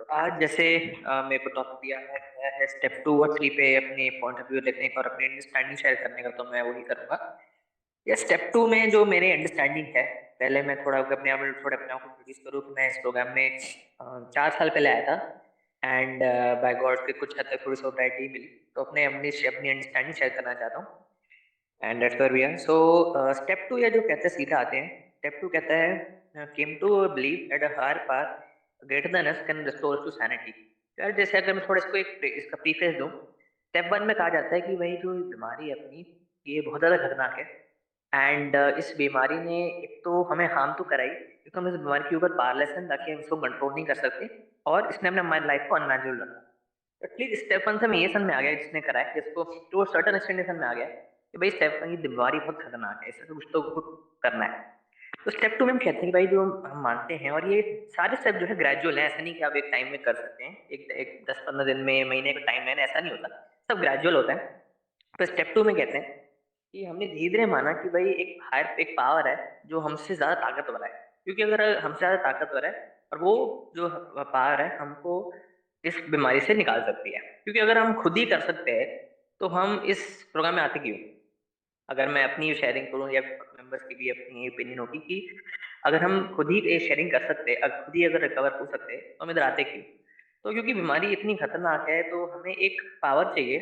तो आज जैसे मेरे को टॉपिक दिया है गया है स्टेप 2 और 3 पे अपने पॉइंट ऑफ व्यू लिखने का और अपनी अंडरस्टैंडिंग शेयर करने का, तो मैं वही करूंगा। या स्टेप 2 में जो मेरी अंडरस्टैंडिंग है, पहले मैं थोड़ा अपने आप को इंट्रोड्यूस करूँ कि मैं इस प्रोग्राम में 4 साल पहले आया था। एंड बाय गॉड के कुछ हद तक थोड़ी सोसाइटी मिली, तो अपने अपनी अपनी अंडरस्टैंडिंग शेयर करना चाहता हूँ। And that's where we are. So step 2 या जो कहते हैं सीधा आते हैं। स्टेप 2 कहता है came to believe at a higher power greater than us can restore to sanity. यार जैसे अगर मैं थोड़ा इसको इसका प्रीफेस दूं, स्टेप 1 में कहा जाता है कि भाई जो बीमारी है अपनी, ये बहुत ज्यादा खतरनाक है। एंड इस बीमारी ने एक तो हमें हार्म तो कराई, क्योंकि हम इस बीमारी के ऊपर पावरलेस हैं, ताकि हम इसको कंट्रोल नहीं कर सकते। और इसने अपने हमारी लाइफ को अनमैनेजेबल रखा। एटलीस्ट स्टेप 1 से हमें ये समझ में आ गया, जिसने करा है जिसको टू सर्टन एक्सटेंट समझ में आ गया कि भाई स्टेप 1 की बीमारी बहुत खतरनाक है, इससे तो कुछ करना है। तो स्टेप 2 में हम कहते हैं कि भाई जो हम मानते हैं, और ये सारे स्टेप जो है ग्रेजुअल है, ऐसा नहीं कि आप एक टाइम में कर सकते हैं, एक एक 10-15 दिन में, महीने का टाइम है, ऐसा नहीं होता। सब ग्रेजुअल होता है। तो स्टेप 2 में कहते हैं कि हमने धीरे धीरे माना कि भाई एक पावर है जो हमसे ज्यादा ताकतवर है। क्योंकि अगर हमसे ज्यादा ताकतवर है, और वो जो पावर है हमको इस बीमारी से निकाल सकती है। क्योंकि अगर हम खुद ही कर सकते हैं, तो हम इस प्रोग्राम में आते क्यों? अगर मैं अपनी शेयरिंग करूं, या मेंबर्स की भी अपनी ओपिनियन होगी कि अगर हम खुद ही ये शेयरिंग कर सकते हैं, खुद ही अगर रिकवर हो सकते हैं, तो हम इधर आते क्यों? तो क्योंकि बीमारी इतनी खतरनाक है, तो हमें एक पावर चाहिए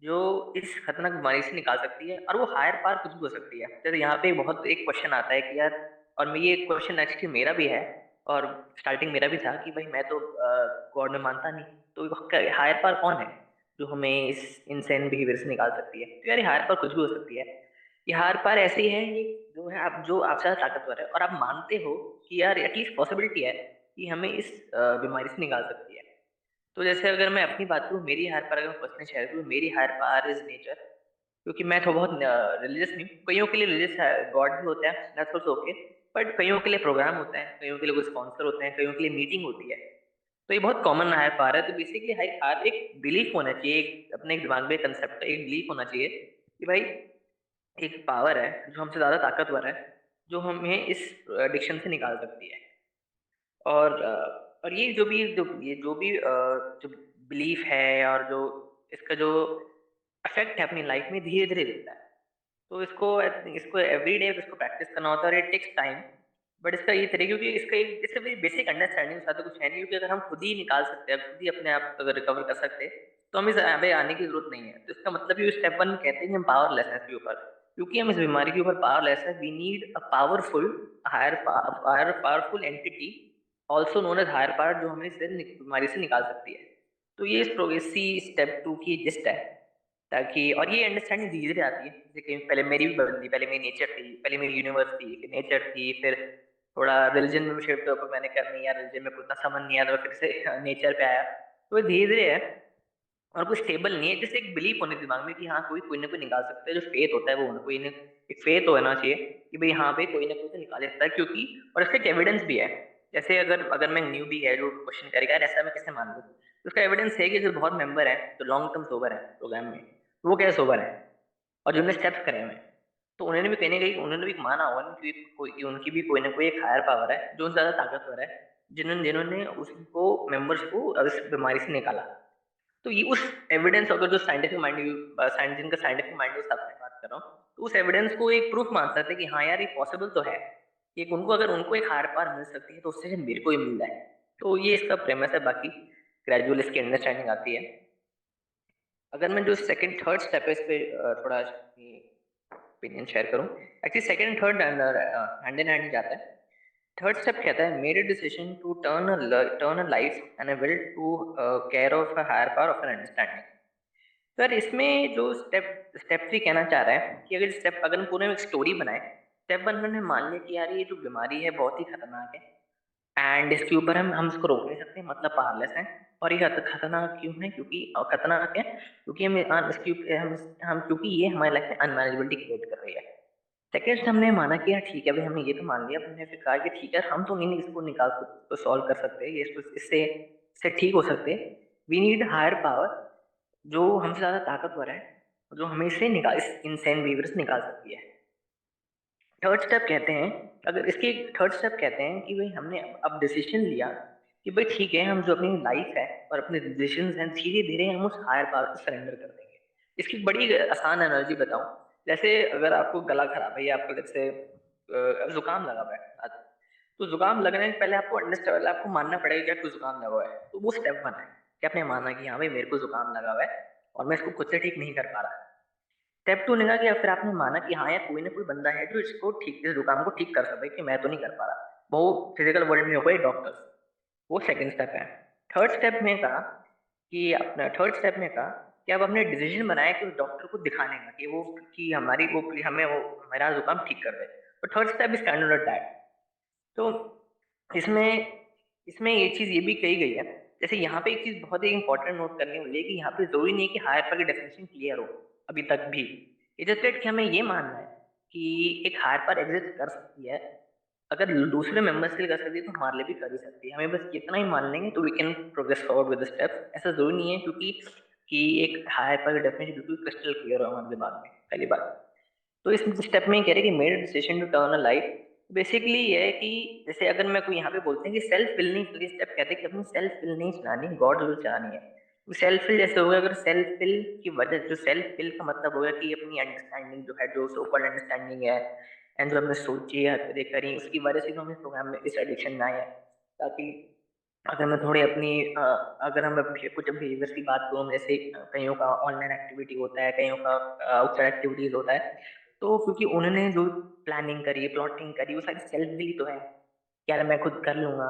जो इस खतरनाक बीमारी से निकाल सकती है, और वो हायर पावर कुछ भी हो सकती है। जैसे यहाँ पे बहुत एक क्वेश्चन आता है कि यार, और मैं ये क्वेश्चन एक्चुअली मेरा भी है, और स्टार्टिंग मेरा भी था कि भाई मैं तो गॉड में मानता नहीं, तो हायर पावर कौन है जो हमें इस इनसेन बिहेवियर से निकाल सकती है? तो यार ये हायर पावर कुछ भी हो सकती है। ये हायर पावर ऐसी है, ये जो है आप जो आपसे ज्यादा ताकतवर है, और आप मानते हो कि यार एटलीस्ट पॉसिबिलिटी है कि हमें इस बीमारी से निकाल सकती है। तो जैसे अगर मैं अपनी बात करूँ, मेरी हायर पावर अगर मैं पर्सनल शेयर करूँ, मेरी हायर पावर इज नेचर। क्योंकि मैं तो बहुत रिलीजियस नहीं हूँ, कईयों के लिए रिलीजियस गॉड भी होता है, दैट्स आल्सो ओके। बट कईयों के लिए प्रोग्राम होता है, कईयों के लिए कोई स्पॉन्सर होते हैं, कईयों के लिए मीटिंग होती है। तो ये बहुत कॉमन हायर पावर है। तो बेसिकली हर एक बिलीफ होना चाहिए, अपने एक दिमाग में कंसेप्ट का एक बिलीफ होना चाहिए कि भाई एक पावर है जो हमसे ज्यादा ताकतवर है, जो हमें इस एडिक्शन से निकाल सकती है। और ये जो बिलीफ है, और जो इसका जो इफेक्ट है अपनी लाइफ में, धीरे धीरे दिखता है। तो इसको इसको एवरी डे इसको प्रैक्टिस करना होता है, और इट टेक्स टाइम। बट इसका ये तरीके, क्योंकि इसका एक इससे मेरी बेसिक अंडरस्टैंडिंग साथ तो कुछ है नहीं, क्योंकि अगर हम खुद ही निकाल सकते हैं, खुद ही अपने आप अगर रिकवर कर सकते हैं, तो हम इस आगे आने की जरूरत नहीं है। तो इसका मतलब ये स्टेप 1 कहते हैं कि हम पावरलेस है इसके ऊपर। क्योंकि हम इस बीमारी के ऊपर पावरलेस है, we need a powerful higher powerful entity, also known as higher power, जो हमें इस बीमारी से निकाल सकती है। तो ये इस प्रोग्रेसी स्टेप 2 की जिस्ट है। ताकि, और ये अंडरस्टैंडिंग धीरे धीरे आती है, जैसे कि पहले मेरी भी बदलती, पहले मेरी नेचर थी, पहले मेरी यूनिवर्स थी, फिर नेचर थी, फिर थोड़ा रिलीजन में शिफ्ट होकर मैंने करनी, या रिलीजन में कुछ समझ नहीं आया, तो फिर से नेचर पे आया। तो ये धीरे धीरे है, और कुछ स्टेबल नहीं है। जैसे एक बिलीफ होने दिमाग में कि हाँ कोई कोई ना कोई निकाल सकता है, जो फेथ होता है वो होना, कोई ना एक फेथ होना चाहिए कि भाई हाँ भाई कोई ना कोई तो निकाल सकता है। क्योंकि और इसका एक एविडेंस भी है। जैसे अगर अगर मैं न्यू भी है जो क्वेश्चन करेगा यार ऐसा मैं कैसे मान लूँ, तो उसका एविडेंस है कि जो बहुत मेंबर है जो लॉन्ग टर्म सोबर है प्रोग्राम में, तो वो क्या सोबर है, और जिन्होंने स्टेप्स करे हुए हैं, तो उन्होंने भी कहने गई, उन्होंने भी माना होगा ना कि उनकी भी कोई ना कोई एक हायर पावर है जो उनसे ज्यादा ताकतवर है, जिन्होंने जिन्होंने उसको मेंबर्स को इस बीमारी से निकाला। तो ये उस एविडेंस, अगर जो साइंटिफिक माइंड जिनका साइंटिफिक माइंड उस हिसाब से बात कर रहा हूँ, तो उस एविडेंस को एक प्रूफ मान सकते हैं कि हाँ यार ये पॉसिबल तो है। एक उनको, अगर उनको एक हायर पावर मिल सकती है, तो उससे मेरे को ही मिल जाए। तो ये इसका प्रेमस है। बाकी ग्रेजुअल इसकी अंडरस्टैंडिंग आती है। अगर मैं जो सेकंड थर्ड स्टेप है इस पे थोड़ा ओपिनियन शेयर करूँ, actually second third hand in hand जाता है। थर्ड स्टेप कहता है made a decision to turn a life and a will to care of a higher power of an understanding. Sir इसमें जो स्टेप 3 कहना चाह रहा है कि अगर हम पूरे में एक स्टोरी बनाए, स्टेप 1 में मान लिया कि यार ये जो बीमारी है बहुत ही खतरनाक है, एंड इसके ऊपर हम इसको रोक नहीं सकते, मतलब पावरलेस है। और ये खतरनाक क्यों है? क्योंकि खतरनाक है क्योंकि हम क्योंकि ये हमारी लाइफ में अनमैनेजेबिलिटी क्रिएट कर रही है। सेकेंड से हमने माना कि यार ठीक है भाई, हमने ये तो मान लिया, हमने फिर कहा कि ठीक है हम तो नहीं इसको निकाल तो सॉल्व कर सकते, ये इससे ठीक हो सकते। वी नीड हायर पावर जो हमसे ज्यादा ताकतवर है, जो हमें इस इनसेन बिहेवियर से निकाल सकती है। थर्ड स्टेप कहते हैं, अगर इसके थर्ड स्टेप कहते हैं कि भाई हमने अब डिसीजन लिया कि भाई ठीक है, हम जो अपनी लाइफ है और अपने डिसीजंस हैं धीरे धीरे हम उस हायर पावर को सरेंडर कर देंगे। इसकी बड़ी आसान एनर्जी बताऊं, जैसे अगर आपको गला खराब है या आपको जैसे जुकाम लगा हुआ है, तो जुकाम लगने से पहले आपको अंडरस्टैंड, आपको मानना पड़ेगा कि आपको जुकाम लगा हुआ है। तो वो स्टेप वन है कि आपने माना कि हाँ भाई मेरे को जुकाम लगा हुआ है और मैं इसको खुद से ठीक नहीं कर पा रहा। स्टेप टू ने कहा कि फिर आपने माना कि हाँ यार कोई ना कोई बंदा है जो इसको ठीक, इस जुकाम को ठीक कर सकता है, कि मैं तो नहीं कर पा रहा। वो फिजिकल वर्ल्ड में होगा डॉक्टर्स। वो सेकंड स्टेप है। थर्ड स्टेप में कहा कि अपना थर्ड स्टेप में कहा कि अब हमने डिसीजन बनाया कि उस डॉक्टर को दिखाने का कि वो, कि हमारी वो, हमें वो हमारा जुकाम ठीक कर दे। तो third step is kind of that. तो इसमें इसमें ये चीज ये भी कही गई है, जैसे यहाँ पे एक चीज बहुत ही इंपॉर्टेंट नोट करनी होगी कि यहाँ पे जरूरी नहीं है कि हायर पर की डेफिनेशन क्लियर हो अभी तक भी। इट इज कि हमें ये मानना है कि एक हायर पर एग्जिस्ट कर सकती है। अगर दूसरे मेंबर्स के लिए कर सकती है तो हमारे लिए भी कर ही सकती है। हमें बस इतना ही मान लेंगे तो we can progress forward with the steps. ऐसा जरूरी नहीं है क्योंकि कि एक हायर पर डेफिनेशन बिल्कुल क्रिस्टल क्लियर हो हमारे दिमाग में, पहली बात। तो इस स्टेप में कह रहे हैं कि made decision to turn a life. Basically ये है कि जैसे अगर मैं कोई यहाँ पे बोलते हैं कि सेल्फ विल नहीं, तो स्टेप कहते हैं कि अपनी सेल्फ विल नहीं चलानी, गॉड विल चलानी है। सेल्फ विल जैसे होगा, अगर सेल्फ विल की वजह, जो सेल्फ विल का मतलब होगा कि अपनी अंडरस्टैंडिंग जो है, जो सोकल अंडरस्टैंडिंग है एंड जो हमने सोची है हरकतें करी, उसकी वजह से तो हम इस प्रोग्राम में, इस एडिक्शन में आए हैं। ताकि अगर मैं थोड़ी अपनी अगर हम कुछ बिहेवियर्स की बात करूँ, जैसे कईयों का ऑनलाइन एक्टिविटी होता है, कईयों का आउटसाइड एक्टिविटीज होता है, तो क्योंकि उन्होंने जो प्लानिंग करी, प्लॉटिंग करी, वो सारी सेल्फ विल ही तो है। यार मैं खुद कर लूंगा,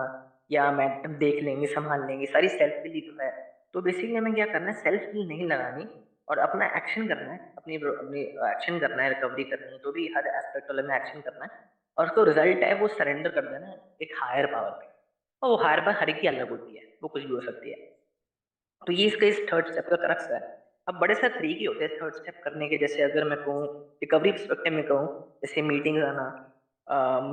या मैं देख लेंगे, संभाल लेंगे, सारी सेल्फ विल ही तो है। तो बेसिकली हमें क्या करना है, सेल्फ विल नहीं लगानी और अपना एक्शन करना है, अपनी अपनी एक्शन करना है, रिकवरी करनी है, तो भी हर एस्पेक्ट वाले में एक्शन करना है। और उसको रिजल्ट है वो सरेंडर कर देना है एक हायर पावर पे। और वो हायर पावर हर एक की अलग होती है, वो कुछ भी हो सकती है। तो ये इसका इस थर्ड स्टेप का क्रक्स है। अब बड़े सारे तरीके होते हैं थर्ड स्टेप करने के, जैसे अगर मैं कहूँ रिकवरी पर्सपेक्टिव में कहूँ, जैसे मीटिंग आना,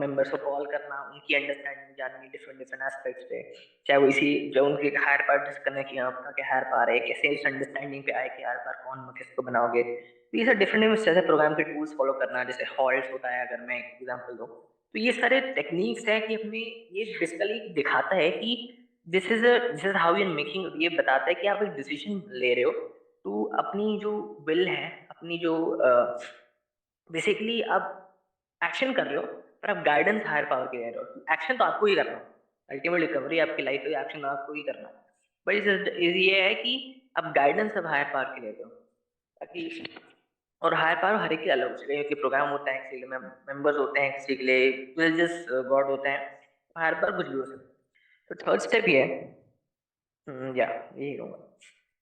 मेंबर्स को कॉल करना, उनकी अंडरस्टैंडिंग जाननी डिफरेंट डिफरेंट एस्पेक्ट्स पे, चाहे वो इसी जो उनके हायर पार डिस्कस करने की आपका क्या हायर पार है, कैसे इस अंडरस्टैंडिंग पे आए कि हायर पार कौन किसको बनाओगे। तो ये सब डिफरेंट जैसे प्रोग्राम के टूल्स फॉलो करना, जैसे हॉल्ट होता है, अगर मैं एग्जाम्पल दूँ, तो ये सारे टेक्निक्स है कि अपने, ये बेसिकली दिखाता है कि this is how you making, ये बताता है कि आप एक डिसीजन ले रहे हो। तो अपनी जो विल है, अपनी जो बेसिकली आप एक्शन कर रहे हो, पर आप गाइडेंस हायर पावर के ले रहे हो। एक्शन तो आपको ही करना है, अल्टीमेट रिकवरी आपकी लाइफ है, एक्शन आपको ही करना है। बट ये है कि आप गाइडेंस अब हायर पावर के ले रहे हो, ताकि, और हायर पावर हर एक के अलग होते हैं, प्रोग्राम होता है किसी के लिए, मेंबर्स होते हैं किसी के लिए, रिलीजियस गॉड होते हैं, हायर पावर कुछ भी हो सकता है। तो थर्ड स्टेप ये है। या यही कहूँगा।